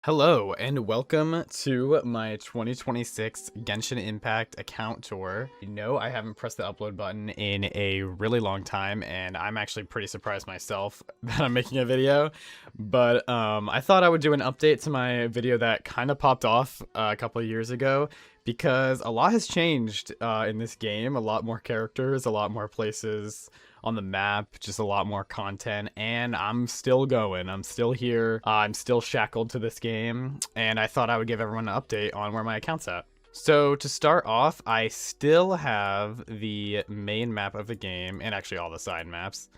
Hello and welcome to my 2026 Genshin Impact account tour. I haven't pressed the upload button in a really long time, and I'm actually pretty surprised myself that I'm making a video. But I thought I would do an update to my video that kind of popped off a couple of years ago, because a lot has changed in this game. A lot more characters, a lot more places on the map, just a lot more content, and I'm still going. I'm still here. I'm still shackled to this game, and I thought I would give everyone an update on where my account's at. So to start off, I still have the main map of the game, and actually all the side maps,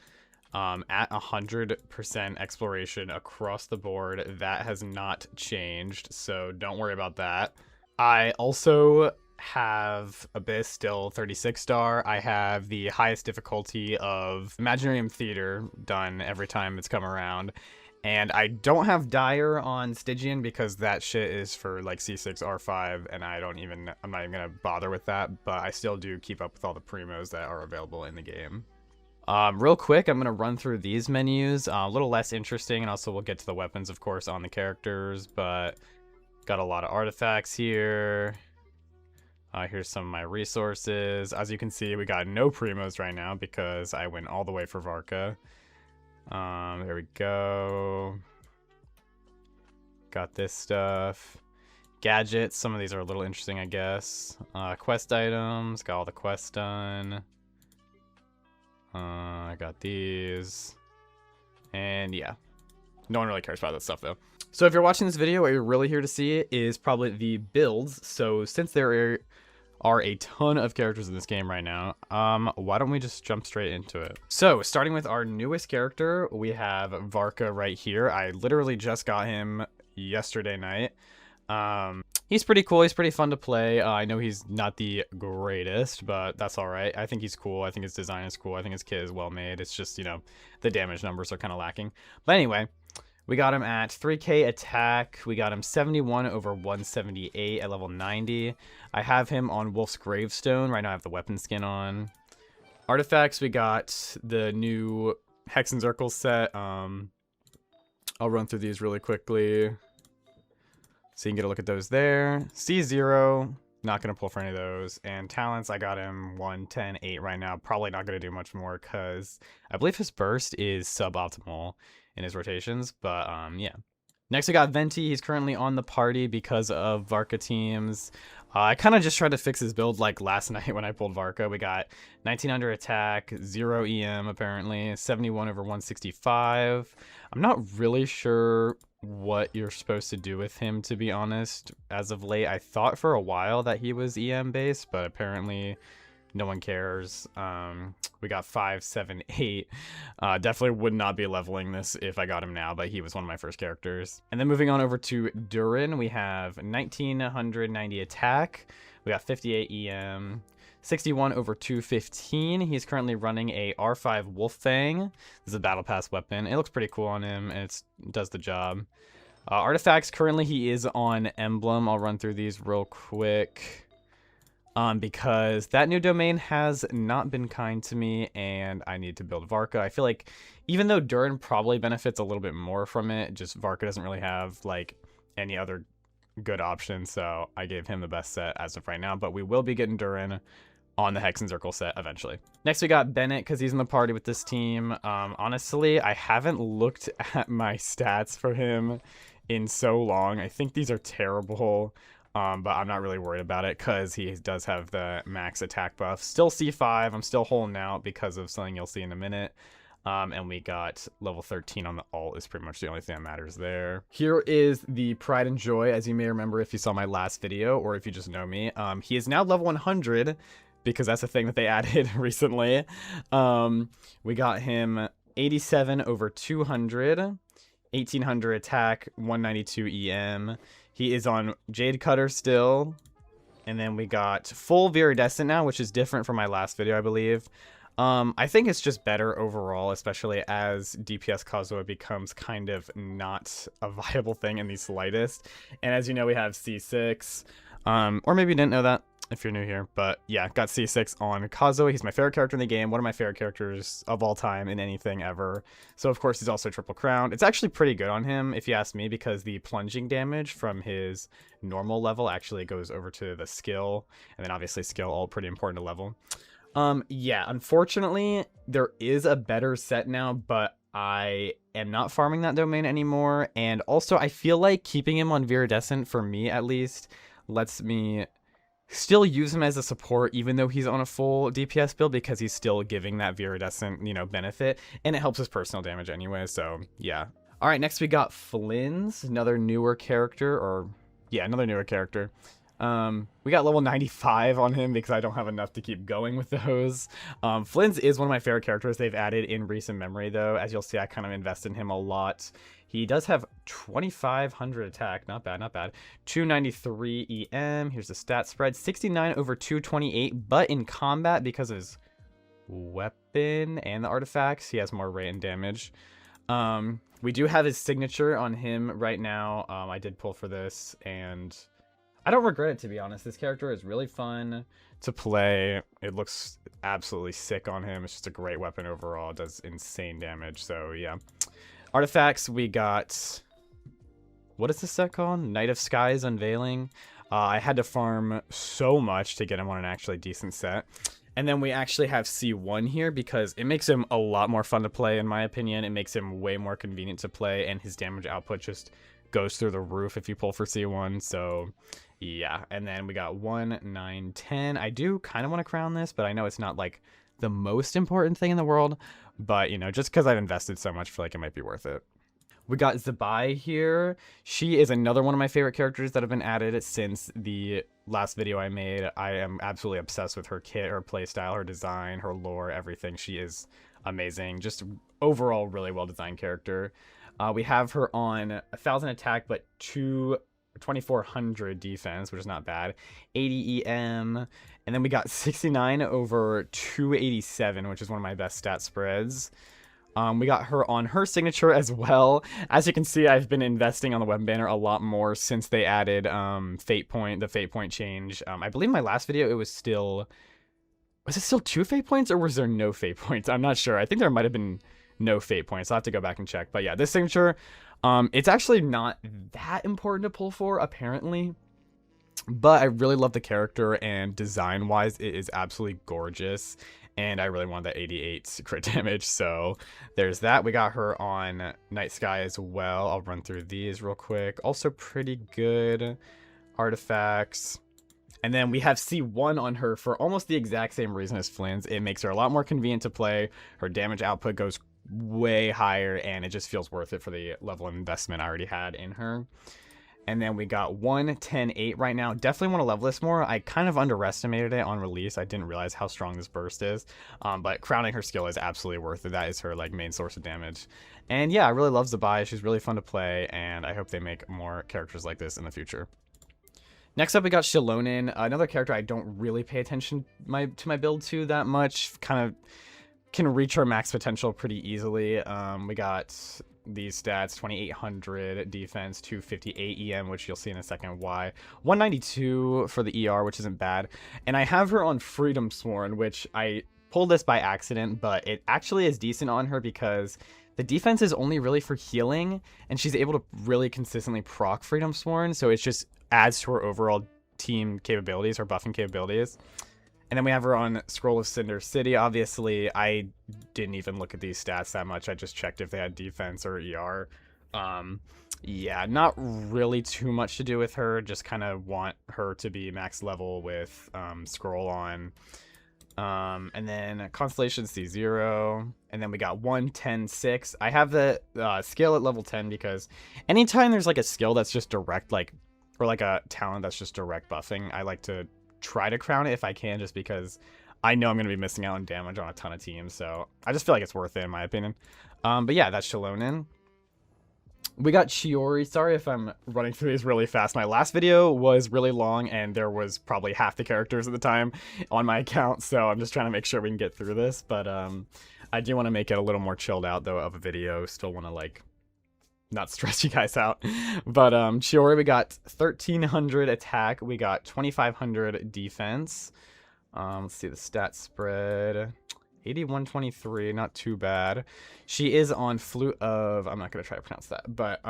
at 100% exploration across the board. That has not changed, so don't worry about that. I also have Abyss still 36 star. I have the highest difficulty of Imaginarium Theater done every time it's come around. And I don't have Dire on Stygian because that shit is for like C6 R5, and I'm not even gonna bother with that, but I still do keep up with all the primos that are available in the game. Real quick, I'm gonna run through these menus, a little less interesting, and also we'll get to the weapons, of course, on the characters, but got a lot of artifacts here. Here's some of my resources. As you can see, we got no primos right now because I went all the way for Varka. There we go. Got this stuff. Gadgets. Some of these are a little interesting, I guess. Quest items. Got all the quests done. I got these. And yeah. No one really cares about that stuff, though. So if you're watching this video, what you're really here to see is probably the builds. So since there are a ton of characters in this game right now, why don't we just jump straight into it? So starting with our newest character, we have Varka right here. I literally just got him yesterday night. He's pretty cool. He's pretty fun to play. I know he's not the greatest, but that's all right. I think he's cool. I think his design is cool. I think his kit is well made. It's just, the damage numbers are kind of lacking. But anyway, we got him at 3k attack. We got him 71 over 178 at level 90. I have him on Wolf's Gravestone. Right now I have the weapon skin on. Artifacts, we got the new Hex and Circle set. I'll run through these really quickly so you can get a look at those there. C0, not going to pull for any of those. And talents, I got him 1, 10, 8 right now. Probably not going to do much more because I believe his burst is suboptimal in his rotations, but yeah. Next we got Venti. He's currently on the party because of Varka teams. I kind of just tried to fix his build like last night when I pulled Varka. We got 1900 attack, 0 EM apparently, 71 over 165. I'm not really sure what you're supposed to do with him, to be honest. As of late, I thought for a while that he was EM based, but apparently no one cares. We got 5, 7, 8. Definitely would not be leveling this if I got him now, but he was one of my first characters. And then moving on over to Durin, we have 1990 attack. We got 58 EM, 61 over 215. He's currently running a R5 Wolffang. This is a battle pass weapon. It looks pretty cool on him, and it does the job. Artifacts, currently he is on Emblem. I'll run through these real quick. Because that new domain has not been kind to me, and I need to build Varka. I feel like even though Durin probably benefits a little bit more from it, just Varka doesn't really have like any other good option, so I gave him the best set as of right now, but we will be getting Durin on the Hex and Circle set eventually. Next we got Bennett because he's in the party with this team. Honestly, I haven't looked at my stats for him in so long. I think these are terrible. But I'm not really worried about it because he does have the max attack buff. Still C5. I'm still holding out because of something you'll see in a minute. And we got level 13 on the ult is pretty much the only thing that matters there. Here is the Pride and Joy, as you may remember if you saw my last video or if you just know me. He is now level 100 because that's a thing that they added recently. We got him 87 over 200, 1800 attack, 192 EM. He is on Jade Cutter still. And then we got full Viridescent now, which is different from my last video, I believe. I think it's just better overall, especially as DPS Kazuha becomes kind of not a viable thing in the slightest. And as you know, we have C6. Or maybe you didn't know that. if you're new here. But yeah, got C6 on Kazuha. He's my favorite character in the game, one of my favorite characters of all time in anything ever. So of course he's also triple crowned. It's actually pretty good on him if you ask me, because the plunging damage from his normal level actually goes over to the skill, and then obviously skill, all pretty important to level. Yeah, unfortunately there is a better set now, but I am not farming that domain anymore, and also I feel like keeping him on Viridescent, for me at least, lets me still use him as a support even though he's on a full DPS build, because he's still giving that Viridescent, you know, benefit, and it helps his personal damage anyway, so yeah. Alright, next we got Flynn's, another newer character, or yeah, another newer character. We got level 95 on him because I don't have enough to keep going with those. Flynn's is one of my favorite characters they've added in recent memory, though. As you'll see, I kind of invest in him a lot. He does have 2,500 attack. Not bad, not bad. 293 EM. Here's the stat spread. 69 over 228, but in combat, because of his weapon and the artifacts, he has more rate and damage. We do have his signature on him right now. I did pull for this, and I don't regret it, to be honest. This character is really fun to play. It looks absolutely sick on him. It's just a great weapon overall. It does insane damage, so yeah. Artifacts, we got... what is this set called? Night of Skies Unveiling. I had to farm so much to get him on an actually decent set. And then we actually have C1 here because it makes him a lot more fun to play, in my opinion. It makes him way more convenient to play, and his damage output just goes through the roof if you pull for C1, so yeah. And then we got 1, 9, 10. I do kind of want to crown this, but I know it's not like the most important thing in the world, but you know, just because I've invested so much, I feel like it might be worth it. We got Zabai here. She is another one of my favorite characters that have been added since the last video I made. I am absolutely obsessed with her kit, her playstyle, her design, her lore, everything. She is amazing. Just overall really well designed character. We have her on 1,000 attack, but 2,400 defense, which is not bad. 80 EM, and then we got 69 over 287, which is one of my best stat spreads. We got her on her signature as well. As you can see, I've been investing on the weapon banner a lot more since they added Fate Point, the Fate Point change. I believe in my last video it was still... was it still 2 Fate Points, or was there no Fate Points? I'm not sure. I think there might have been no Fate Points. I'll have to go back and check. But yeah, this signature, it's actually not that important to pull for, apparently. But I really love the character, and design-wise, it is absolutely gorgeous. And I really want that 88 crit damage, so there's that. We got her on Night Sky as well. I'll run through these real quick. Also pretty good artifacts. And then we have C1 on her for almost the exact same reason as Flynn's. It makes her a lot more convenient to play. Her damage output goes way higher, and it just feels worth it for the level of investment I already had in her. And then we got 1, 10, 8 right now. Definitely want to level this more. I kind of underestimated it on release. I didn't realize how strong this burst is. But crowning her skill is absolutely worth it. That is her like main source of damage. And yeah, I really love Zabai. She's really fun to play, and I hope they make more characters like this in the future. Next up, we got Shilonin, another character I don't really pay attention to my build to that much. Kind of can reach her max potential pretty easily. We got these stats: 2,800 defense, 258 EM, which you'll see in a second why. 192 for the ER, which isn't bad. And I have her on Freedom Sworn, which I pulled this by accident, but it actually is decent on her because the defense is only really for healing, and she's able to really consistently proc Freedom Sworn, so it just adds to her overall team capabilities, her buffing capabilities. And then we have her on Scroll of Cinder City. Obviously, I didn't even look at these stats that much. I just checked if they had defense or ER. Yeah, not really too much to do with her. Just kind of want her to be max level with Scroll on. And then Constellation C0. And then we got 1, 10, 6. I have the skill at level 10 because anytime there's like a skill that's just direct, like, or like a talent that's just direct buffing, I like to try to crown it if I can, just because I know I'm going to be missing out on damage on a ton of teams, so I just feel like it's worth it in my opinion. But yeah, that's Shilonin. We got Chiori. Sorry if I'm running through these really fast. My last video was really long, and there was probably half the characters at the time on my account, so I'm just trying to make sure we can get through this. But I do want to make it a little more chilled out, though, of a video. Still want to, like, not stress you guys out. But Chiori, we got 1300 attack. We got 2500 defense. Let's see the stat spread. 8123, not too bad. She is on Flute of, I'm not gonna try to pronounce that, but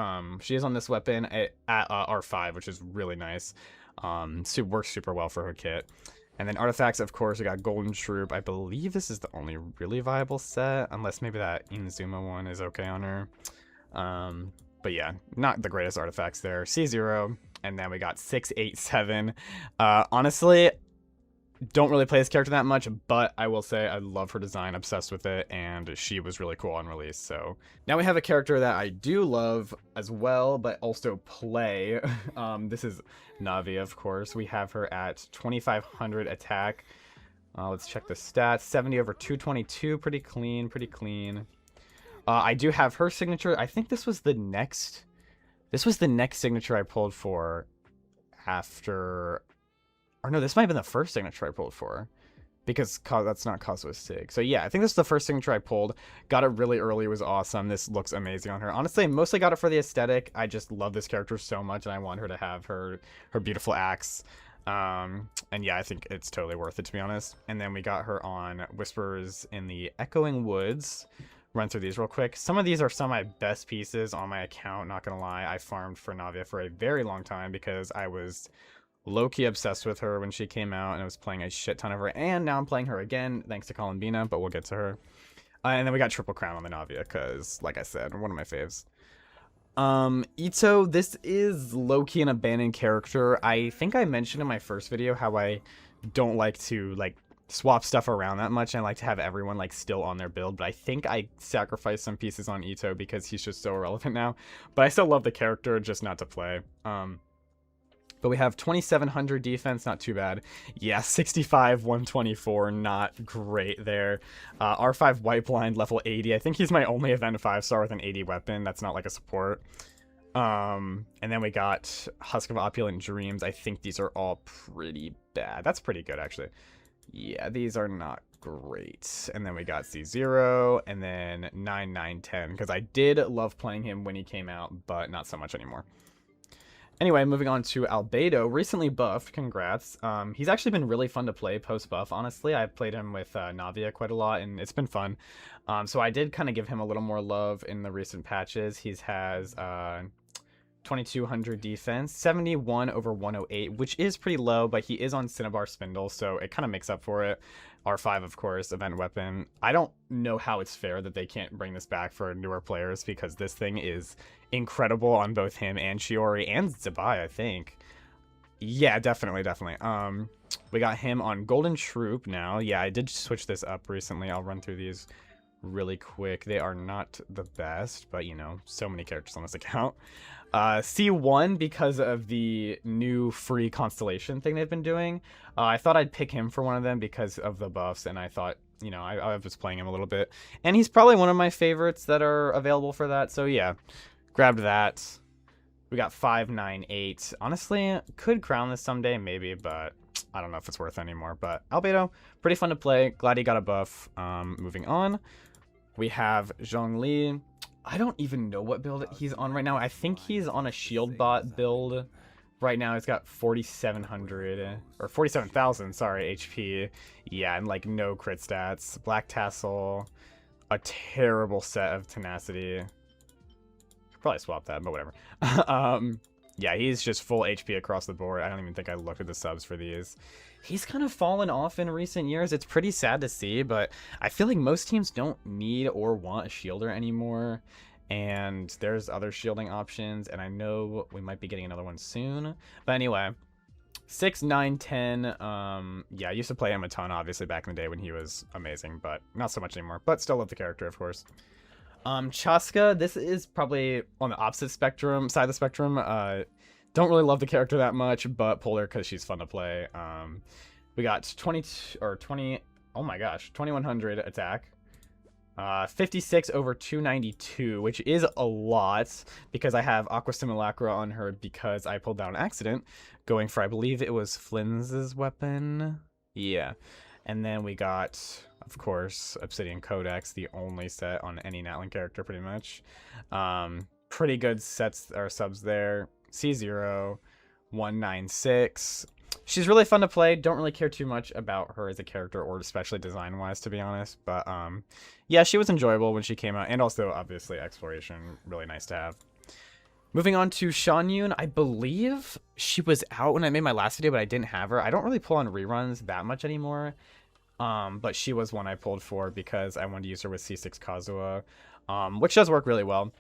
she is on this weapon at R5, which is really nice. Works super well for her kit. And then artifacts, of course, we got Golden Troop. I believe this is the only really viable set, unless maybe that Inazuma one is okay on her. But yeah, not the greatest artifacts there. C0, and then we got 687. Honestly, don't really play this character that much, but I will say I love her design, obsessed with it, and she was really cool on release. So now we have a character that I do love as well, but also play. This is Navi, of course. We have her at 2500 attack. Let's check the stats. 70 over 222, pretty clean, pretty clean. I do have her signature. I think this was the next signature I pulled for after. Or no, this might have been the first signature I pulled for, because that's not Kazuha's Sig. So yeah, I think this is the first signature I pulled. Got it really early. It was awesome. This looks amazing on her. Honestly, I mostly got it for the aesthetic. I just love this character so much, and I want her to have her beautiful axe. And yeah, I think it's totally worth it, to be honest. And then we got her on Whispers in the Echoing Woods. Run through these real quick. Some of these are some of my best pieces on my account, not gonna lie. I farmed for Navia for a very long time because I was low-key obsessed with her when she came out, and I was playing a shit ton of her, and now I'm playing her again thanks to Columbina, but we'll get to her. And then we got Triple Crown on the Navia because, like I said, one of my faves. Ito, this is low-key an abandoned character. I think I mentioned in my first video how I don't like to swap stuff around that much, and I like to have everyone still on their build, but I think I sacrificed some pieces on Ito because he's just so irrelevant now. But I still love the character, just not to play. But we have 2700 defense, not too bad. Yeah, 65, 124, not great there. R5 White Blind, level 80. I think he's my only event 5-star with an 80 weapon. That's not like a support. And then we got Husk of Opulent Dreams. I think these are all pretty bad. That's pretty good, actually. Yeah, these are not great. And then we got C0, and then 9910, because I did love playing him when he came out, but not so much anymore. Anyway, moving on to Albedo, recently buffed, congrats. He's actually been really fun to play post-buff, honestly. I've played him with Navia quite a lot, and it's been fun. So I did kind of give him a little more love in the recent patches. He has 2200 defense, 71 over 108, which is pretty low, but he is on Cinnabar Spindle, so it kind of makes up for it. R5, of course, event weapon. I don't know how it's fair that they can't bring this back for newer players, because this thing is incredible on both him and Chiori and Zabai, I think. Yeah, definitely. We got him on Golden Troop now. Yeah, I did switch this up recently. I'll run through these really quick. They are not the best, but you know, so many characters on this account. C1 because of the new free constellation thing they've been doing. I thought I'd pick him for one of them because of the buffs, and I thought, you know, I was playing him a little bit, and he's probably one of my favorites that are available for that. So yeah, grabbed that. We got 598. Honestly, could crown this someday, maybe, but I don't know if it's worth it anymore. But Albedo, pretty fun to play. Glad he got a buff. Moving on, we have Zhongli. I don't even know what build he's on right now. I think he's on a shield bot build right now. He's got 4,700 or 47,000, sorry, HP. Yeah, and like no crit stats. Black Tassel, a terrible set of tenacity. Could probably swap that, but whatever. Yeah, he's just full HP across the board. I don't even think I looked at the subs for these. He's kind of fallen off in recent years. It's pretty sad to see, but I feel like most teams don't need or want a shielder anymore. And there's other shielding options, and I know we might be getting another one soon. But anyway, 6, 9, 10. Yeah, I used to play him a ton, obviously, back in the day when he was amazing, but not so much anymore. But still love the character, of course. Chaska, this is probably on the opposite side of the spectrum. Don't really love the character that much, but pulled her because she's fun to play. We got oh my gosh, 2100 attack. 56 over 292, which is a lot because I have Aqua Simulacra on her because I pulled down an accident going for, I believe it was Flynn's weapon. Yeah. And then we got, of course, Obsidian Codex, the only set on any Natlan character pretty much. pretty good sets or subs there. C0, 196. She's really fun to play. Don't really care too much about her as a character or especially design-wise, to be honest. But yeah, she was enjoyable when she came out. And also, obviously, exploration. Really nice to have. Moving on to Shanyun, I believe she was out when I made my last video, but I didn't have her. I don't really pull on reruns that much anymore. But she was one I pulled for because I wanted to use her with C6 Kazuha, which does work really well.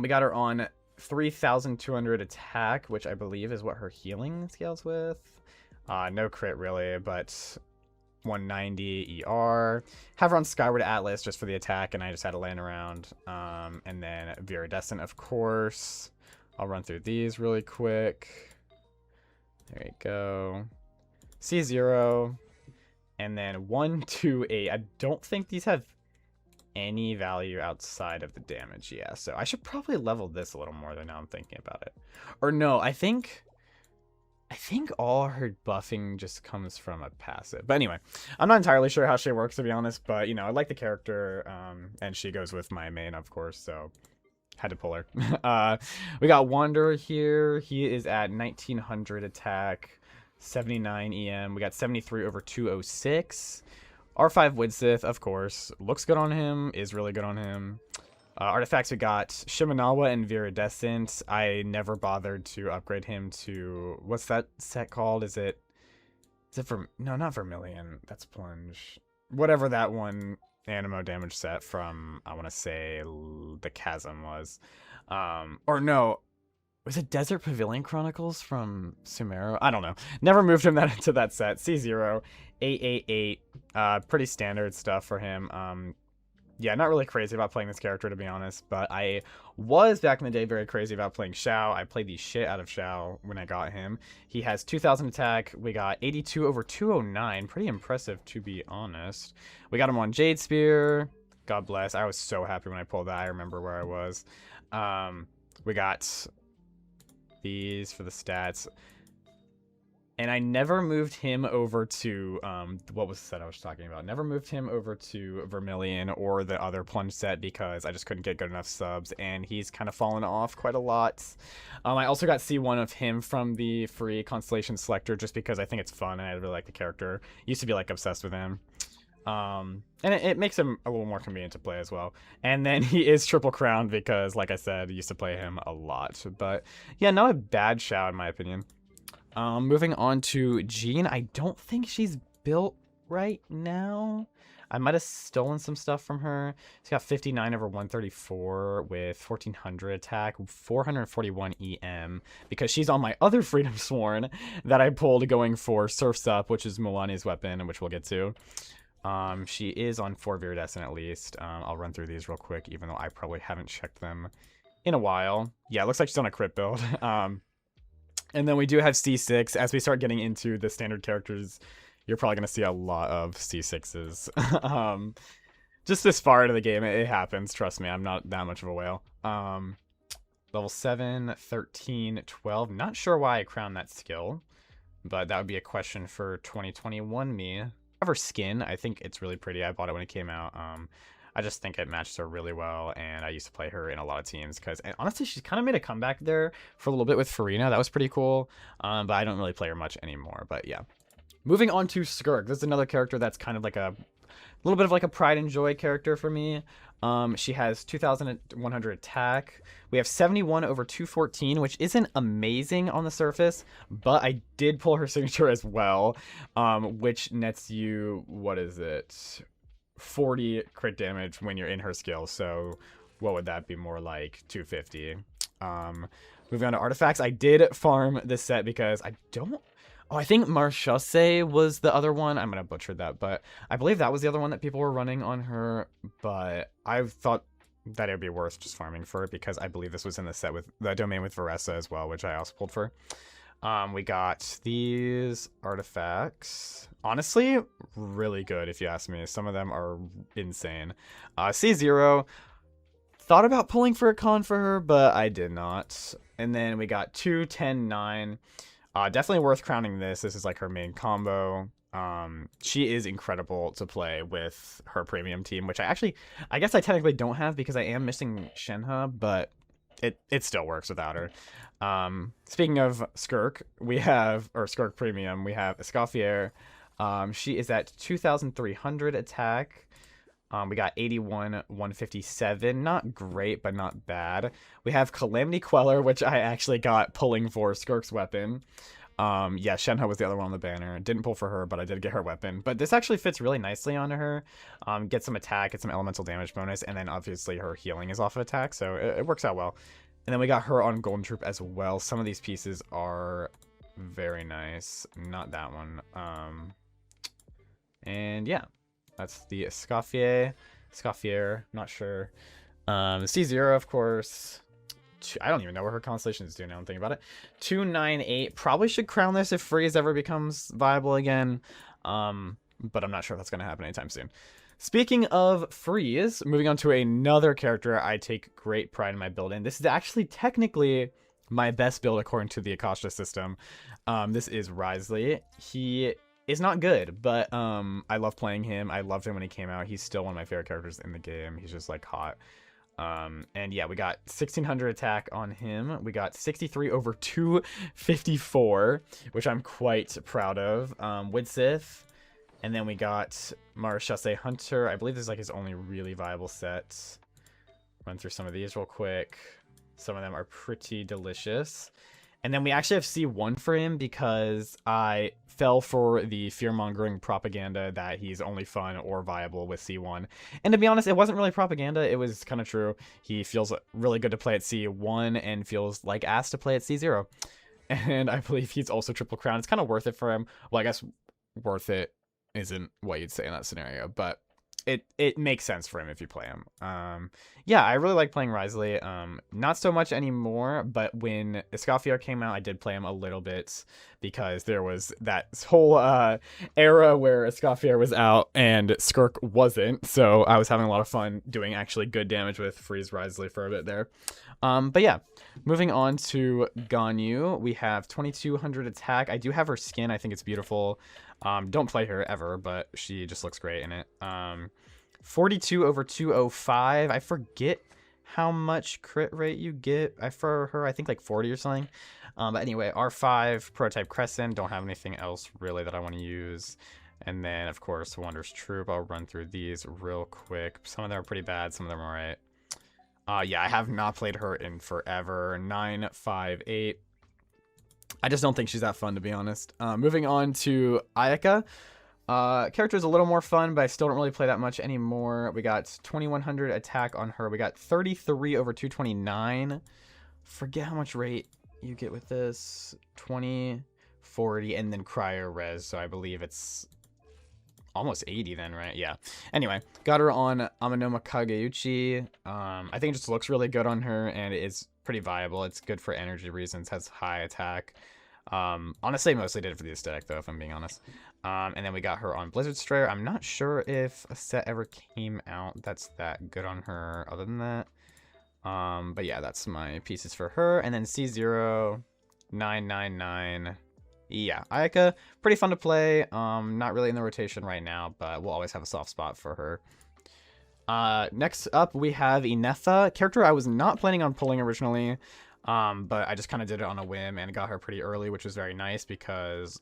We got her on 3,200 attack, which I believe is what her healing scales with. No crit really, but 190 ER. Have her on Skyward Atlas just for the attack, and I just had to land around. And then Viridescent, of course. I'll run through these really quick. There you go. C0. And then 128. I don't think these have any value outside of the damage. Yeah, so I should probably level this a little more than now I'm thinking about it. Or no, I think all her buffing just comes from a passive. But anyway, I'm not entirely sure how she works, to be honest. But, you know, I like the character, and she goes with my main, of course, so had to pull her. We got Wanderer here. He is at 1,900 attack, 79 EM. We got 73 over 206. R5 Widsith, of course. Looks good on him, is really good on him. Artifacts, we got Shimenawa and Viridescent. I never bothered to upgrade him to... What's that set called? Is it no, not Vermilion. That's Plunge. Whatever that one Animo damage set from, I want to say, the Chasm was. Or no, was it Desert Pavilion Chronicles from Sumeru? I don't know. Never moved him into that set. C0, 888. Pretty standard stuff for him. Yeah, not really crazy about playing this character, to be honest, but I was back in the day very crazy about playing Xiao. I played the shit out of Xiao when I got him. He has 2,000 attack. We got 82 over 209. Pretty impressive, to be honest. We got him on Jade Spear. God bless. I was so happy when I pulled that. I remember where I was. We got these for the stats. And I never moved him over to, what was the set I was talking about? Never moved him over to Vermilion or the other Plunge set because I just couldn't get good enough subs, and he's kind of fallen off quite a lot. I also got C1 of him from the free Constellation Selector just because I think it's fun and I really like the character. Used to be, like, obsessed with him. And it makes him a little more convenient to play as well. And then he is Triple Crown because, like I said, I used to play him a lot. But, yeah, not a bad Xiao in my opinion. Moving on to Jean. I don't think she's built right now. I might have stolen some stuff from her. She's got 59 over 134 with 1,400 attack, 441 EM, because she's on my other Freedom Sworn that I pulled going for Surf's Up, which is Milani's weapon, which we'll get to. She is on 4 Viridescent at least. I'll run through these real quick, even though I probably haven't checked them in a while. Yeah, it looks like she's on a crit build. And then we do have C6. As we start getting into the standard characters, you're probably going to see a lot of C6s. Just this far into the game, it happens. Trust me, I'm not that much of a whale. Level 7, 13, 12. Not sure why I crowned that skill, but that would be a question for 2021 me. Her skin, I think it's really pretty. I bought it when it came out. I just think it matched her really well, and I used to play her in a lot of teams because, honestly, she's kind of made a comeback there for a little bit with Farina. That was pretty cool, but I don't really play her much anymore, but yeah. Moving on to Skirk. This is another character that's kind of like a little bit of like a pride and joy character for me. She has 2,100 attack. We have 71 over 214, which isn't amazing on the surface, but I did pull her signature as well, which nets you, what is it? 40 crit damage when you're in her skill, so what would that be, more like 250. Moving on to artifacts, I did farm this set because I think Marchese was the other one. I'm gonna butcher that, but I believe that was the other one that people were running on her, but I thought that it would be worth just farming for it because I believe this was in the set with the domain with Varessa as well, which I also pulled for. We got these artifacts. Honestly, really good if you ask me. Some of them are insane. C0. Thought about pulling for a con for her, but I did not. And then we got 2, 10, 9. Definitely worth crowning this. This is like her main combo. She is incredible to play with her premium team, which I guess I technically don't have because I am missing Shenhe, but it still works without her. Speaking of Skirk, or Skirk Premium, we have Escoffier. She is at 2,300 attack. We got 81, 157. Not great, but not bad. We have Calamity Queller, which I actually got pulling for Skirk's weapon. Yeah, Shenhe was the other one on the banner. Didn't pull for her, but I did get her weapon. But this actually fits really nicely onto her. Get some attack, get some elemental damage bonus, and then obviously her healing is off of attack, so it works out well. And then we got her on Golden Troop as well. Some of these pieces are very nice. Not that one. And yeah, that's the Escoffier, not sure. C0, of course. I don't even know where her constellation is doing now I'm thinking about it. 298. Probably should crown this if Freeze ever becomes viable again. But I'm not sure if that's going to happen anytime soon. Speaking of Freeze, moving on to another character I take great pride in my build in. This is actually technically my best build according to the Akasha system. This is Wriothesley. He is not good, but I love playing him. I loved him when he came out. He's still one of my favorite characters in the game. He's just like hot. And yeah, we got 1,600 attack on him. We got 63 over 254, which I'm quite proud of. Widsith. And then we got Marechaussee Hunter. I believe this is like his only really viable set. Run through some of these real quick. Some of them are pretty delicious. And then we actually have C1 for him because I fell for the fear-mongering propaganda that he's only fun or viable with C1. And to be honest, it wasn't really propaganda. It was kind of true. He feels really good to play at C1 and feels like ass to play at C0. And I believe he's also triple crown. It's kind of worth it for him. Well, I guess worth it isn't what you'd say in that scenario, but it makes sense for him if you play him. Yeah, I really like playing Wriothesley. Not so much anymore, but when Escoffier came out, I did play him a little bit because there was that whole era where Escoffier was out and Skirk wasn't, so I was having a lot of fun doing actually good damage with Freeze Wriothesley for a bit there. But yeah, moving on to Ganyu, we have 2,200 attack. I do have her skin. I think it's beautiful. Don't play her ever, but she just looks great in it. 42 over 205. I forget how much crit rate you get for her. I think like 40 or something. But anyway, R5, Prototype Crescent. Don't have anything else really that I want to use. And then, of course, Wondrous Troop. I'll run through these real quick. Some of them are pretty bad. Some of them are alright. Yeah, I have not played her in forever. 958. I just don't think she's that fun, to be honest. Moving on to Ayaka. Character's a little more fun, but I still don't really play that much anymore. We got 2,100 attack on her. We got 33 over 229. Forget how much rate you get with this. 20, 40, and then Cryo Res. So I believe it's almost 80 then, right? Yeah. Anyway, got her on Amanoma Kageuchi. I think it just looks really good on her, and it is pretty viable. It's good for energy reasons, has high attack. Honestly, mostly did it for the aesthetic, though, if I'm being honest. And then we got her on Blizzard Strayer. I'm not sure if a set ever came out that's that good on her other than that. But yeah, that's my pieces for her. And then C0, 999. Yeah, Ayaka, pretty fun to play. Not really in the rotation right now, but we'll always have a soft spot for her. Next up, we have Inetha, character I was not planning on pulling originally, but I just kind of did it on a whim and got her pretty early, which was very nice because,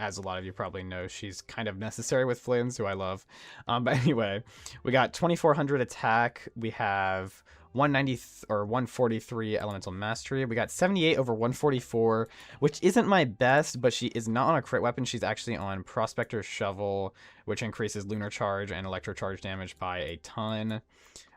as a lot of you probably know, she's kind of necessary with Flynn's, who I love. But anyway, we got 2,400 attack. We have 143 elemental mastery. We got 78 over 144, which isn't my best, but she is not on a crit weapon. She's actually on Prospector's Shovel, which increases lunar charge and electro charge damage by a ton.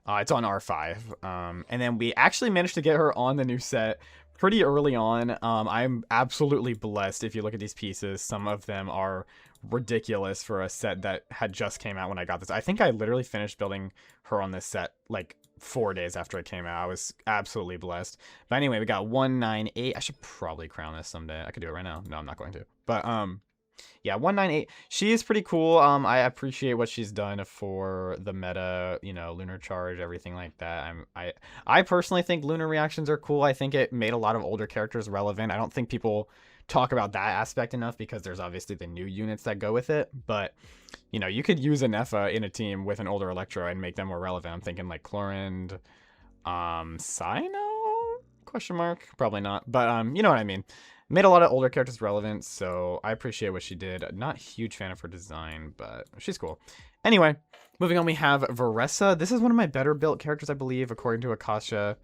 It's on R5. And then we actually managed to get her on the new set pretty early on. I'm absolutely blessed. If you look at these pieces, some of them are ridiculous for a set that had just came out when I got this. I think I literally finished building her on this set like 4 days after it came out. I was absolutely blessed. But anyway, we got 198. I should probably crown this someday. I could do it right now. No, I'm not going to. But yeah, 198. She is pretty cool. I appreciate what she's done for the meta, you know, lunar charge, everything like that. I personally think lunar reactions are cool. I think it made a lot of older characters relevant. I don't think people talk about that aspect enough because there's obviously the new units that go with it, but you know, you could use a Nepha in a team with an older Electro and make them more relevant. I'm thinking like Chlorinde, Cyno, Question mark? Probably not. But you know what I mean. Made a lot of older characters relevant, so I appreciate what she did. Not a huge fan of her design, but she's cool. Anyway, moving on, we have Veressa. This is one of my better built characters, I believe, according to Akasha.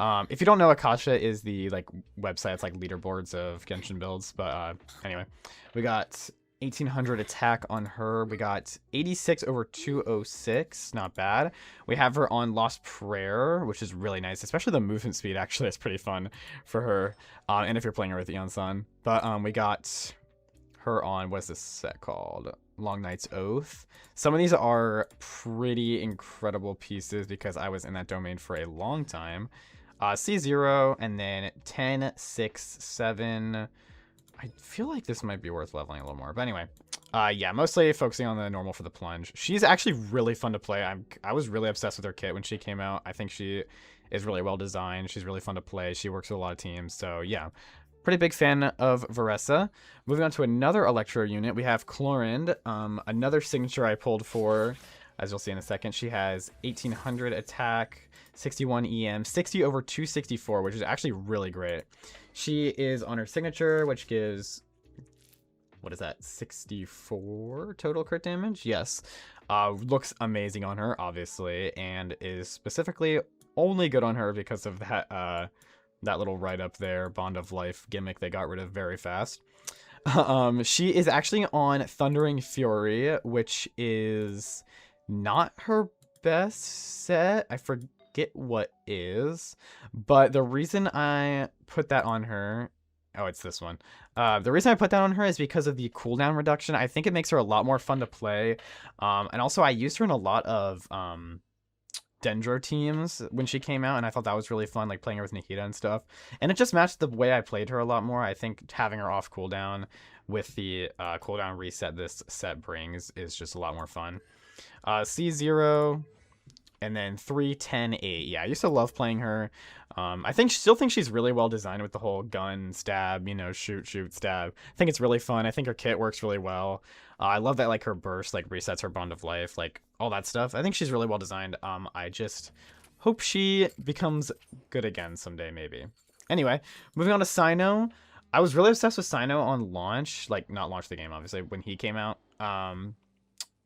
If you don't know, Akasha is the like website. It's like leaderboards of Genshin builds. But anyway, we got 1800 attack on her. We got 86 over 206. Not bad. We have her on Lost Prayer, which is really nice, especially the movement speed. Actually, it's pretty fun for her. And if you're playing her with Eon-san. But we got her on, what is this set called? Long Night's Oath. Some of these are pretty incredible pieces because I was in that domain for a long time. C0 and then 10, 6, 7. I feel like this might be worth leveling a little more. But anyway, yeah, mostly focusing on the normal for the plunge. She's actually really fun to play. I was really obsessed with her kit when she came out. I think she is really well designed. She's really fun to play. She works with a lot of teams. So yeah, pretty big fan of Veressa. Moving on to another Electro unit, we have Chlorind, another signature I pulled for, as you'll see in a second. She has 1800 attack, 61 EM, 60 over 264, which is actually really great. She is on her signature, which gives, what is that, 64 total crit damage? Yes. Looks amazing on her, obviously, and is specifically only good on her because of that, that little right up there, Bond of Life gimmick they got rid of very fast. She is actually on Thundering Fury, which is not her best set. I forget what is, but the reason I put that on her, oh, it's this one. The reason I put that on her is because of the cooldown reduction. I think it makes her a lot more fun to play. And also I used her in a lot of Dendro teams when she came out, and I thought that was really fun, like playing her with Nikita and stuff. And it just matched the way I played her a lot more. I think having her off cooldown with the cooldown reset this set brings is just a lot more fun. C0, and then 3, 10, 8. Yeah, I used to love playing her. I still think she's really well designed with the whole gun, stab, you know, shoot, stab. I think it's really fun. I think her kit works really well. I love that, like, her burst, like, resets her Bond of Life, like, all that stuff. I think she's really well designed. I just hope she becomes good again someday, maybe. Anyway, moving on to Cyno. I was really obsessed with Cyno on launch. Like, not launch the game, obviously, when he came out.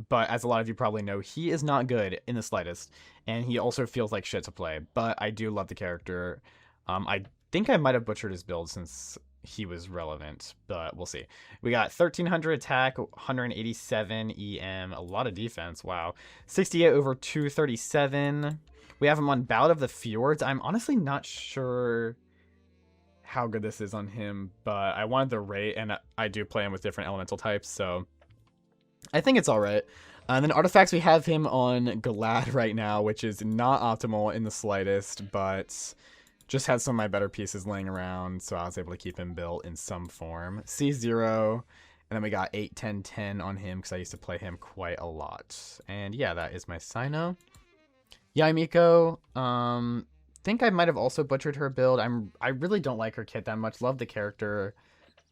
But as a lot of you probably know, he is not good in the slightest, and he also feels like shit to play, but I do love the character. I think I might have butchered his build since he was relevant, but we'll see. We got 1300 attack, 187 EM, a lot of defense, wow. 68 over 237. We have him on Ballad of the Fjords. I'm honestly not sure how good this is on him, but I wanted the rate, and I do play him with different elemental types, so I think it's alright. And then artifacts, we have him on Galad right now, which is not optimal in the slightest, but just had some of my better pieces laying around, so I was able to keep him built in some form. C0, and then we got 8, 10, 10 on him, because I used to play him quite a lot. And yeah, that is my Cyno. Yaimiko, think I might have also butchered her build. I really don't like her kit that much. Love the character,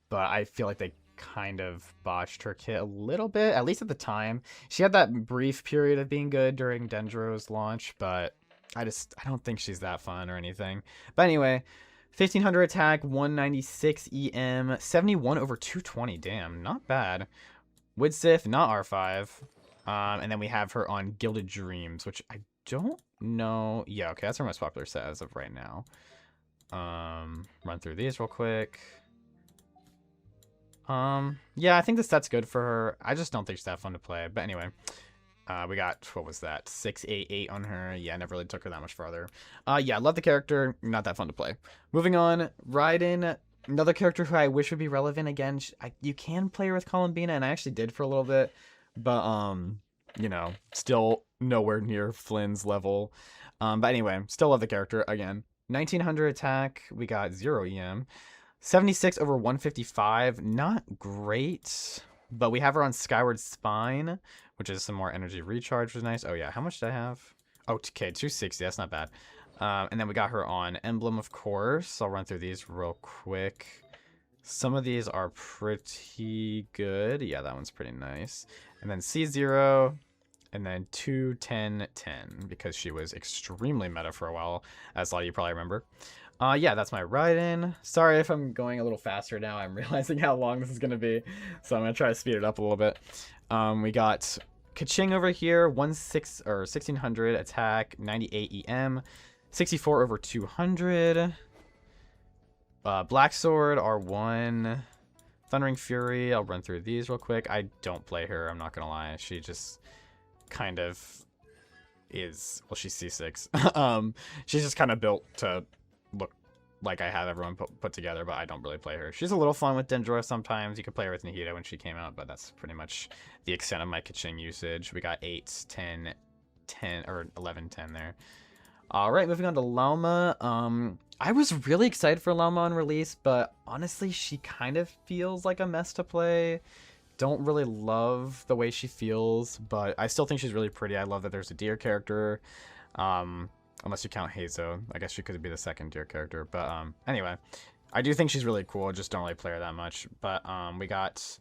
but I feel like they kind of botched her kit a little bit, at least at the time. She had that brief period of being good during Dendro's launch, but I don't think she's that fun or anything. But anyway, 1500 attack, 196 EM, 71 over 220. Damn, not bad. Widsith, not R5. And then we have her on Gilded Dreams, which I don't know. Yeah, okay, that's her most popular set as of right now. Run through these real quick. Yeah, I think this set's good for her. I just don't think she's that fun to play. But anyway, we got, what was that? 688 on her. Yeah, I never really took her that much farther. Yeah, love the character. Not that fun to play. Moving on, Raiden, another character who I wish would be relevant again. You can play her with Columbina, and I actually did for a little bit. But, you know, still nowhere near Flynn's level. But anyway, still love the character again. 1900 attack. We got 0 EM. 76 over 155, not great, but we have her on Skyward Spine, which is some more energy recharge, which is nice. Oh yeah, how much did I have? Oh, okay, 260, that's not bad. And then we got her on Emblem, of course. I'll run through these real quick. Some of these are pretty good. Yeah, that one's pretty nice. And then C0, and then 2, 10, 10, because she was extremely meta for a while, as a lot of you probably remember. Yeah, that's my ride-in. Sorry if I'm going a little faster now. I'm realizing how long this is going to be, so I'm going to try to speed it up a little bit. We got Kaching over here, 1600 attack, 98 EM, 64 over 200. Black Sword, R1. Thundering Fury, I'll run through these real quick. I don't play her, I'm not going to lie. She just kind of is, well, she's C6. She's just kind of built to look like I have everyone put together, but I don't really play her. She's a little fun with Dendro sometimes. You could play her with Nahida when she came out, but that's pretty much the extent of my Kaching usage. We got 8, 10, 10, or 11, 10 there. Alright, moving on to Lauma. I was really excited for Lauma on release, but honestly, she kind of feels like a mess to play. Don't really love the way she feels, but I still think she's really pretty. I love that there's a deer character. Unless you count Hazo. I guess she could be the second deer character. But anyway, I do think she's really cool. Just don't really play her that much. But we got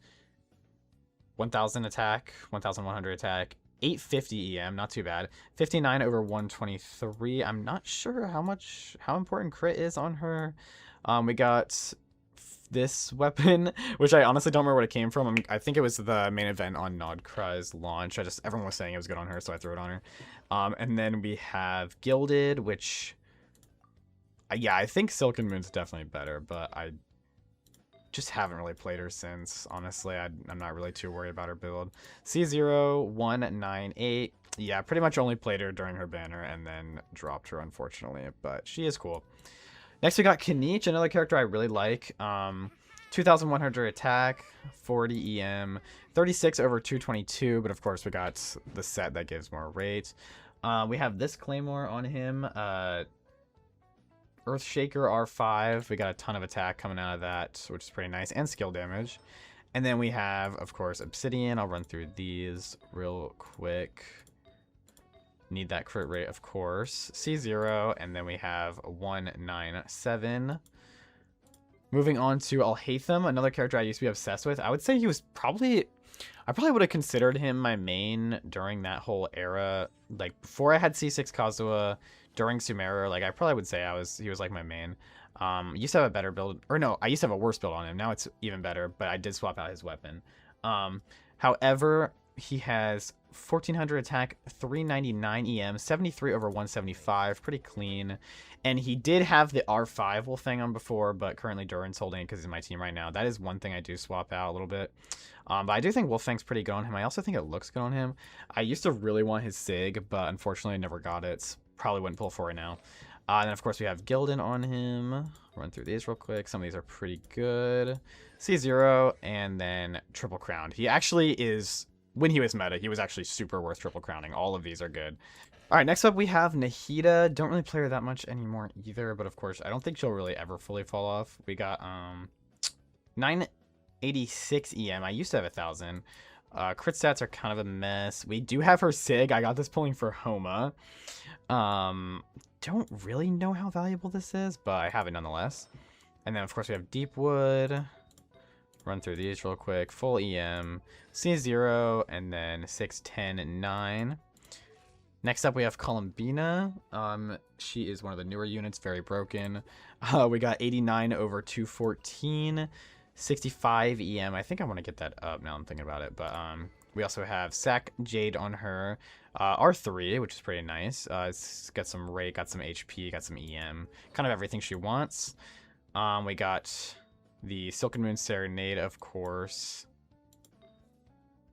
1000 attack, 1100 attack, 850 EM, not too bad. 59 over 123. I'm not sure how important crit is on her. We got this weapon, which I honestly don't remember what it came from. I think it was the main event on Nodkra's launch. Everyone was saying it was good on her, so I threw it on her. And then we have Gilded, which, yeah, I think Silken Moon's definitely better, but I just haven't really played her since. Honestly, I'm not really too worried about her build. C0198. Yeah, pretty much only played her during her banner and then dropped her, unfortunately, but she is cool. Next, we got Kinich, another character I really like. 2,100 attack, 40 EM, 36 over 222, but of course we got the set that gives more rate. We have this Claymore on him, Earthshaker R5. We got a ton of attack coming out of that, which is pretty nice, and skill damage. And then we have, of course, Obsidian. I'll run through these real quick. Need that crit rate, of course. C0, and then we have 197. Moving on to Alhaitham, another character I used to be obsessed with. I would say he was I probably would have considered him my main during that whole era. Like, before I had C6 Kazuha, during Sumeru, like, I probably would say he was like my main. I used to have a better build, or no, I used to have a worse build on him. Now it's even better, but I did swap out his weapon. However, he has 1400 attack, 399 EM, 73 over 175, pretty clean. And he did have the R5 wolf thing on before, but currently Duran's holding it because he's in my team right now. That is one thing I do swap out a little bit. But I do think Wolf Fang's pretty good on him. I also think it looks good on him. I used to really want his Sig, but unfortunately I never got it. Probably wouldn't pull for it now. And then of course we have Gildan on him. Run through these real quick. Some of these are pretty good. C0, and then Triple Crowned. He actually is, when he was meta, he was actually super worth triple crowning. All of these are good. All right, next up we have Nahida. Don't really play her that much anymore either, but of course I don't think she'll really ever fully fall off. We got 986 EM. I used to have 1000. Crit stats are kind of a mess. We do have her Sig. I got this pulling for Homa. Don't really know how valuable this is, but I have it nonetheless. And then of course we have Deepwood. Run through these real quick. Full EM, C0, and then 6, 10, and 9. Next up, we have Columbina. She is one of the newer units, very broken. We got 89 over 214, 65 EM. I think I want to get that up now I'm thinking about it. But we also have Sack Jade on her. R3, which is pretty nice. It's got some rate, got some HP, got some EM. Kind of everything she wants. We got the Silken Moon Serenade, of course.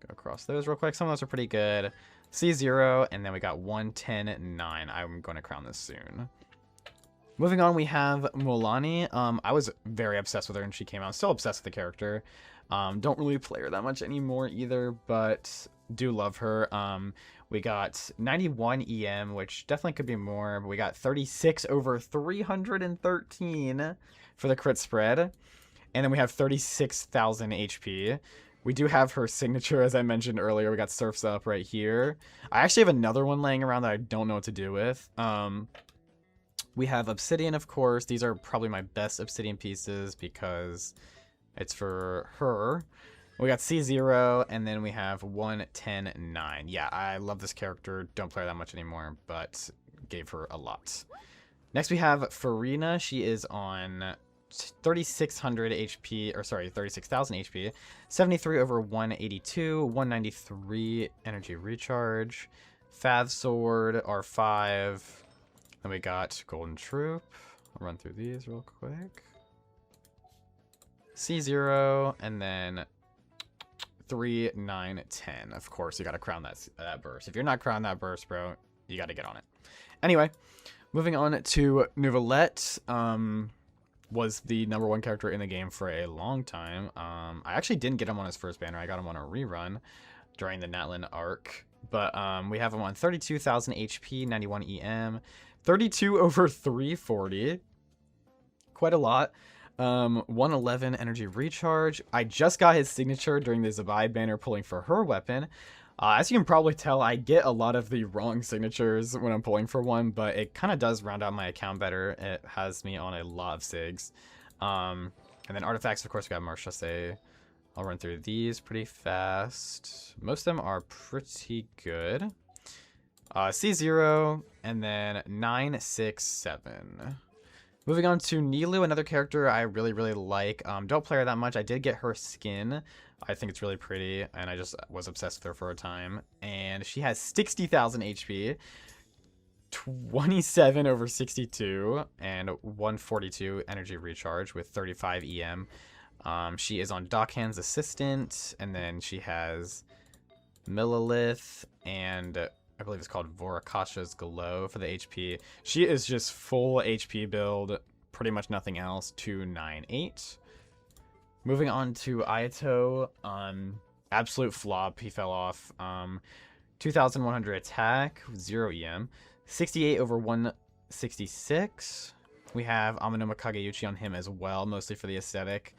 Go across those real quick. Some of those are pretty good. C0, and then we got 110, 9. I'm going to crown this soon. Moving on, we have Mulani. I was very obsessed with her when she came out. Still obsessed with the character. Don't really play her that much anymore either, but do love her. We got 91 EM, which definitely could be more. But we got 36 over 313 for the crit spread. And then we have 36,000 HP. We do have her signature, as I mentioned earlier. We got Surf's Up right here. I actually have another one laying around that I don't know what to do with. We have Obsidian, of course. These are probably my best Obsidian pieces because it's for her. We got C0, and then we have 110, 9. Yeah, I love this character. Don't play her that much anymore, but gave her a lot. Next we have Farina. She is on 3600 HP, or sorry, 36,000 HP, 73 over 182, 193 energy recharge, Fav Sword, R5. Then we got Golden Troop. I'll run through these real quick. C0, and then 3, 9, 10. Of course, you gotta crown that burst. If you're not crowned that burst, bro, you gotta get on it. Anyway, moving on to Neuvillette. Was the #1 character in the game for a long time. I actually didn't get him on his first banner. I got him on a rerun during the Natlin arc. But we have him on 32,000 HP, 91 EM, 32 over 340. Quite a lot. 111 energy recharge. I just got his signature during the Zabai banner pulling for her weapon. As you can probably tell, I get a lot of the wrong signatures when I'm pulling for one, but it kind of does round out my account better. It has me on a lot of SIGs. And then artifacts, of course, we got Marchese. I'll run through these pretty fast. Most of them are pretty good. C0, and then 9, 6, 7. Moving on to Nilou, another character I really, really like. Don't play her that much. I did get her skin. I think it's really pretty, and I just was obsessed with her for a time. And she has 60,000 HP, 27 over 62, and 142 energy recharge with 35 EM. She is on Dockhand's Assistant, and then she has Millilith, and I believe it's called Vorakasha's Glow for the HP. She is just full HP build, pretty much nothing else, 298. Moving on to Ayato, absolute flop, he fell off. 2,100 attack, 0 EM, 68 over 166. We have Amanuma Kageuchi on him as well, mostly for the aesthetic,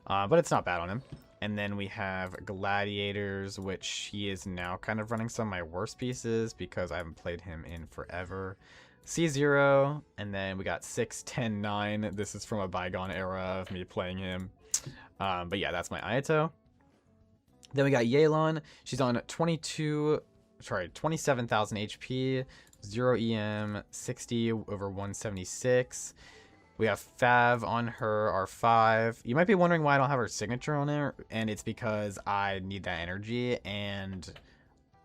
but it's not bad on him. And then we have Gladiators, which he is now kind of running some of my worst pieces because I haven't played him in forever. C0, and then we got 6, 10, 9. This is from a bygone era of me playing him. But yeah, that's my Ayato. Then we got Yelan. She's on 27,000 HP, 0 EM, 60 over 176. We have Fav on her, R5. You might be wondering why I don't have her signature on her, and it's because I need that energy, and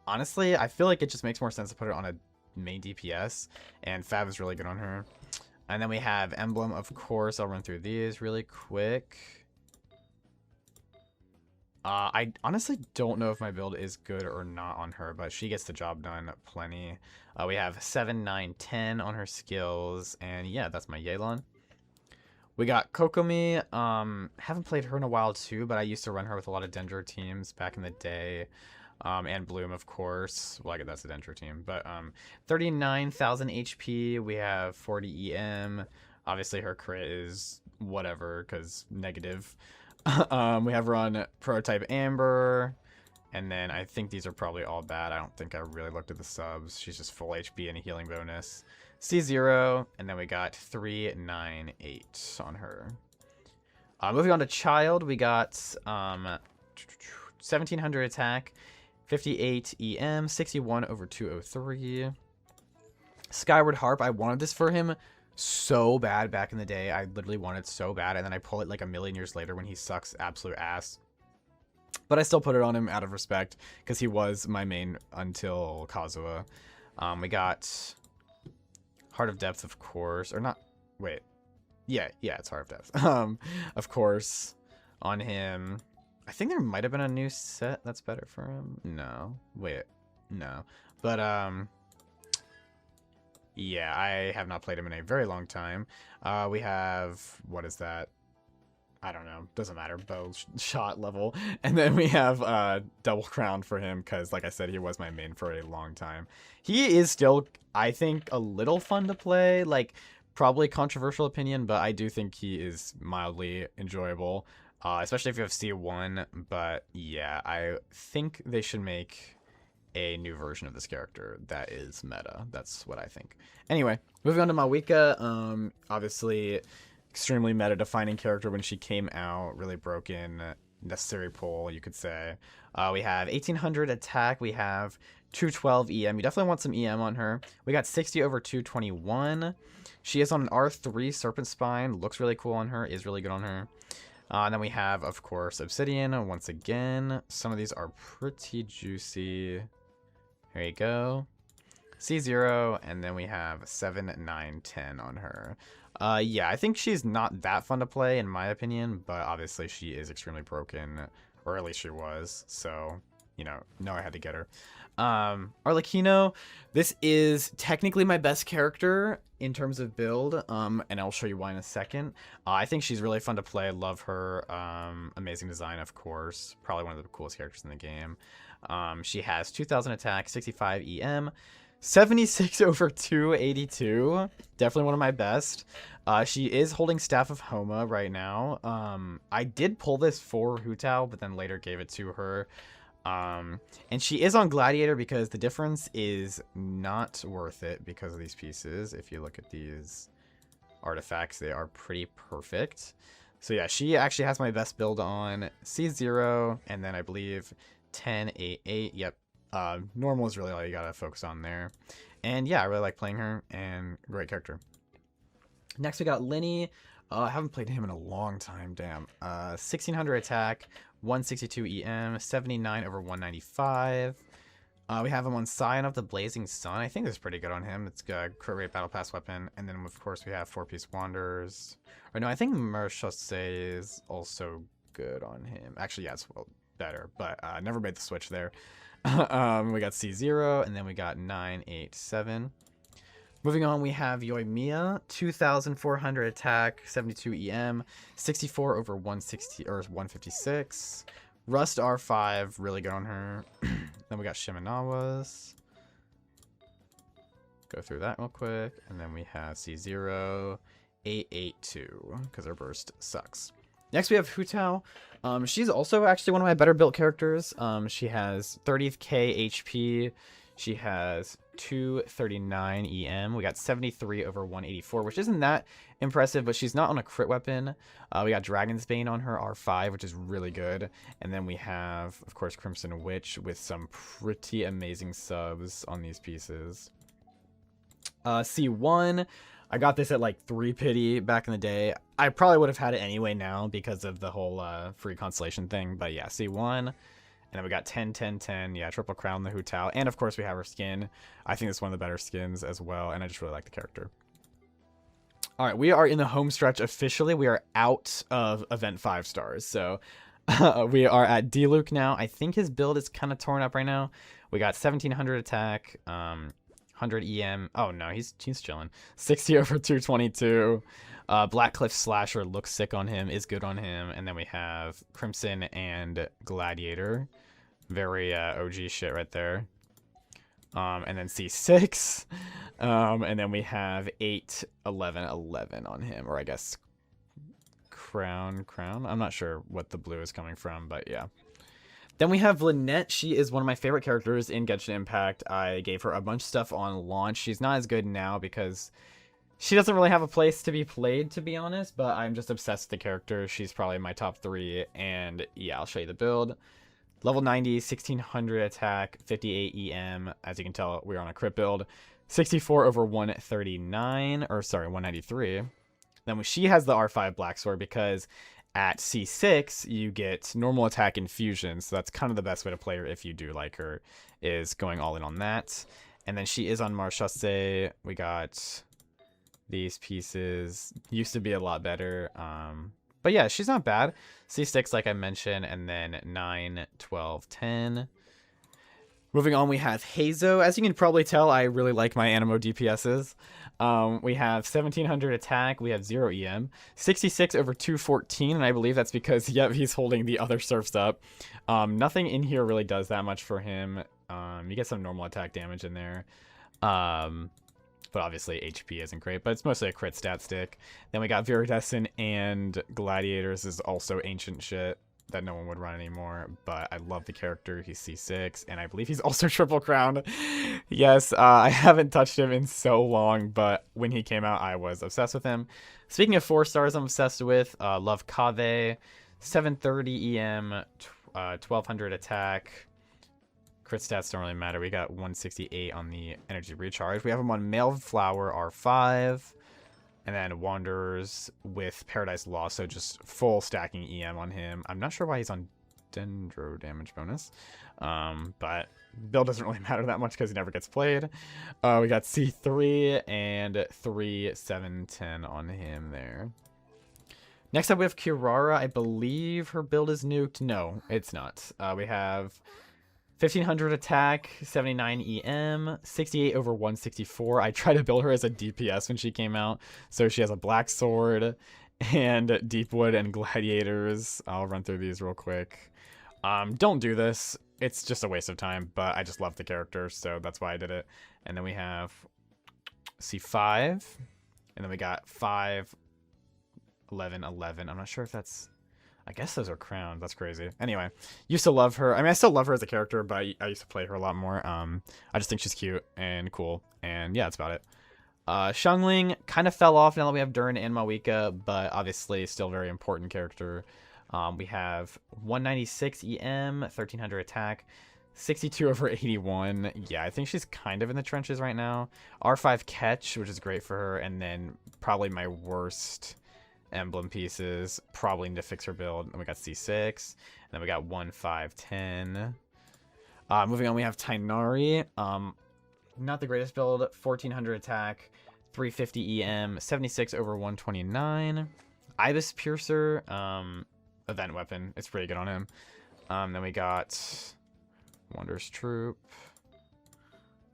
honestly, I feel like it just makes more sense to put it on a main DPS, and Fav is really good on her. And then we have Emblem, of course. I'll run through these really quick. I honestly don't know if my build is good or not on her, but she gets the job done plenty. We have 7, 9, 10 on her skills, and yeah, that's my Yelan. We got Kokomi. Haven't played her in a while too, but I used to run her with a lot of Dendro teams back in the day. And Bloom, of course. Well, I guess that's a Dendro team. But 39,000 HP. We have 40 EM. Obviously, her crit is whatever, because negative. We have her on Prototype Amber. And then I think these are probably all bad. I don't think I really looked at the subs. She's just full HP and a healing bonus. C0, and then we got 3, 9, 8 on her. Moving on to Child, we got 1,700 attack, 58 EM, 61 over 203. Skyward Harp, I wanted this for him so bad back in the day. I literally wanted it so bad, and then I pull it like a million years later when he sucks absolute ass. But I still put it on him out of respect, because he was my main until Kazuha. We got Heart of Depth, of course, or not, wait, yeah, it's Heart of Depth, of course, on him. I think there might have been a new set that's better for him. No, wait, no, but, yeah, I have not played him in a very long time. We have, what is that? I don't know, doesn't matter, bow shot level. And then we have Double Crown for him, because like I said, he was my main for a long time. He is still, I think, a little fun to play, like, probably controversial opinion, but I do think he is mildly enjoyable, especially if you have C1. But yeah, I think they should make a new version of this character that is meta. That's what I think. Anyway, moving on to Mawika. Obviously extremely meta defining character when she came out, really broken necessary pull, you could say. We have 1800 attack. We have 212 EM. You definitely want some EM on her. We got 60 over 221. She is on an R3 Serpent Spine. Looks really cool on her. Is really good on her. And then we have, of course, Obsidian. Once again, some of these are pretty juicy. Here you go. C0, and then we have 7, 9, 10 on her. Yeah, I think she's not that fun to play, in my opinion, but obviously she is extremely broken, or at least she was, so, you know I had to get her. Arlecchino, this is technically my best character in terms of build, and I'll show you why in a second. I think she's really fun to play. I love her. Amazing design, of course. Probably one of the coolest characters in the game. She has 2000 attack, 65 EM, 76 over 282. Definitely one of my best. She is holding Staff of Homa right now. I did pull this for Hu Tao, but then later gave it to her. And she is on Gladiator because the difference is not worth it because of these pieces. If you look at these artifacts, they are pretty perfect. So yeah, she actually has my best build on C0, and then I believe 10, 8, 8. Yep. Normal is really all you gotta focus on there. And yeah, I really like playing her, and great character. Next we got Linny. I haven't played him in a long time, damn. 1600 attack, 162 EM, 79 over 195. We have him on Scion of the Blazing Sun. I think this is pretty good on him. It's a crit rate battle pass weapon. And then, of course, we have 4-piece Wanderers. Or no, I think Marchese is also good on him. Actually, yeah, it's well better, but never made the switch there. We got C0, and then we got 9, 8, 7. Moving on, we have Yoimiya, 2,400 attack, 72 EM, 64 over 160 or 156. Rust R5, really good on her. Then we got Shimenawa's. Go through that real quick, and then we have C0, 882 because her burst sucks. Next, we have Hu Tao. She's also actually one of my better built characters. She has 30k HP. She has 239 EM. We got 73 over 184, which isn't that impressive, but she's not on a crit weapon. We got Dragon's Bane on her, R5, which is really good. And then we have, of course, Crimson Witch with some pretty amazing subs on these pieces. C1, I got this at like 3 pity back in the day. I probably would have had it anyway now because of the whole free constellation thing. But yeah, C1. And then we got 10, 10, 10. Yeah, Triple Crown, the Hu Tao. And of course we have her skin. I think it's one of the better skins as well. And I just really like the character. All right, we are in the home stretch officially. We are out of event 5 stars. So we are at D-Luke now. I think his build is kind of torn up right now. We got 1700 attack, 100 EM. Oh no, he's chilling. 60 over 222. Blackcliff Slasher looks sick on him, is good on him. And then we have Crimson and Gladiator. Very OG shit right there. And then C6. And then we have 8, 11, 11 on him. Or I guess Crown. I'm not sure what the blue is coming from, but yeah. Then we have Lynette. She is one of my favorite characters in Genshin Impact. I gave her a bunch of stuff on launch. She's not as good now because she doesn't really have a place to be played, to be honest, but I'm just obsessed with the character. She's probably my top 3, and yeah, I'll show you the build. Level 90, 1600 attack, 58 EM. As you can tell, we're on a crit build. 64 over 139, or sorry, 193. Then she has the R5 Black Sword because at C6, you get normal attack and fusion, so that's kind of the best way to play her if you do like her, is going all in on that. And then she is on Marchese. We got these pieces. Used to be a lot better. But yeah, she's not bad. C6, like I mentioned, and then 9, 12, 10. Moving on, we have Hazo. As you can probably tell, I really like my Animo DPSs. We have 1700 attack. We have 0 EM. 66 over 214, and I believe that's because, yep, he's holding the other serfs up. Nothing in here really does that much for him. You get some normal attack damage in there. But obviously HP isn't great, but it's mostly a crit stat stick. Then we got Viridescent and Gladiators is also ancient shit that no one would run anymore, but I love the character. He's C6, and I believe he's also Triple Crown. Yes, I haven't touched him in so long, but when he came out, I was obsessed with him. Speaking of 4 stars I'm obsessed with, love Kave. 730 EM, 1200 attack. Crit stats don't really matter. We got 168 on the energy recharge. We have him on Male Flower R5. And then Wanderers with Paradise Lost, so just full stacking EM on him. I'm not sure why he's on Dendro damage bonus. But build doesn't really matter that much because he never gets played. We got C3 and 3, 7, 10 on him there. Next up, we have Kirara. I believe her build is nuked. No, it's not. We have 1500 attack, 79 EM, 68 over 164. I tried to build her as a DPS when she came out. So she has a black sword and Deepwood and Gladiators. I'll run through these real quick. Don't do this. It's just a waste of time, but I just love the character, so that's why I did it. And then we have C5, and then we got 5, 11, 11. I'm not sure if that's... I guess those are crowns. That's crazy. Anyway, used to love her. I mean, I still love her as a character, but I used to play her a lot more. I just think she's cute and cool. And yeah, that's about it. Xiangling kind of fell off now that we have Durin and Mawika, but obviously still very important character. We have 196 EM, 1300 attack, 62 over 81. Yeah, I think she's kind of in the trenches right now. R5 catch, which is great for her. And then probably my worst emblem pieces, probably need to fix her build. And we got C6, and then we got 1, 5, 10. Moving on, we have Tainari. Not the greatest build, 1400 attack, 350 EM, 76 over 129. Ibis Piercer, event weapon. It's pretty good on him. Then we got Wonders Troop.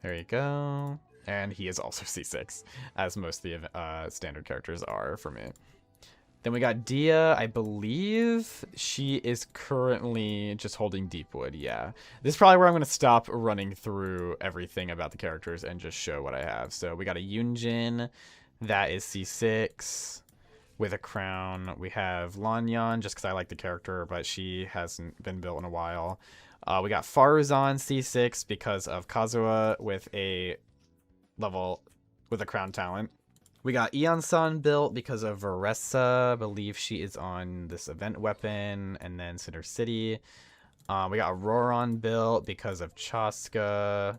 There you go. And he is also C6, as most of the standard characters are for me. Then we got Dia. I believe she is currently just holding Deepwood. Yeah. This is probably where I'm going to stop running through everything about the characters and just show what I have. So we got a Yunjin. That is C6 with a crown. We have Lanyan, just because I like the character, but she hasn't been built in a while. We got Faruzan C6 because of Kazuha with a crown talent. We got Eon-san built because of Varessa. I believe she is on this event weapon. And then Cinder City. We got Auroron built because of Chaska.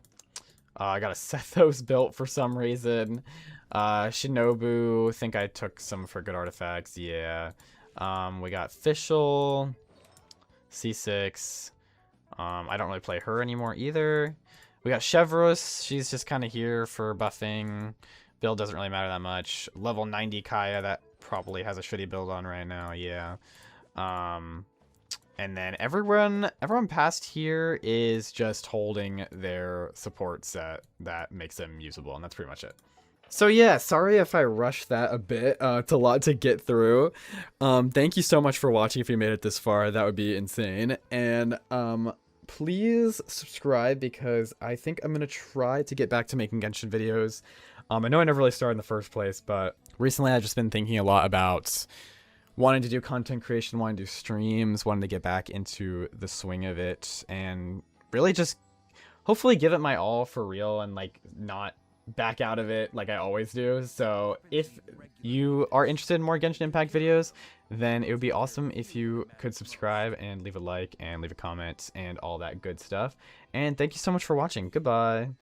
I got a Sethos built for some reason. Shinobu, I think I took some for good artifacts. Yeah. We got Fischl. C6. I don't really play her anymore either. We got Chevros. She's just kind of here for buffing. Build doesn't really matter that much. Level 90 Kaya, that probably has a shitty build on right now, yeah. And then everyone past here is just holding their support set that makes them usable, and that's pretty much it. So yeah, sorry if I rushed that a bit. It's a lot to get through. Thank you so much for watching if you made it this far. That would be insane. And please subscribe because I think I'm going to try to get back to making Genshin videos. I know I never really started in the first place, but recently I've just been thinking a lot about wanting to do content creation, wanting to do streams, wanting to get back into the swing of it, and really just hopefully give it my all for real and like not back out of it like I always do. So if you are interested in more Genshin Impact videos, then it would be awesome if you could subscribe and leave a like and leave a comment and all that good stuff. And thank you so much for watching. Goodbye.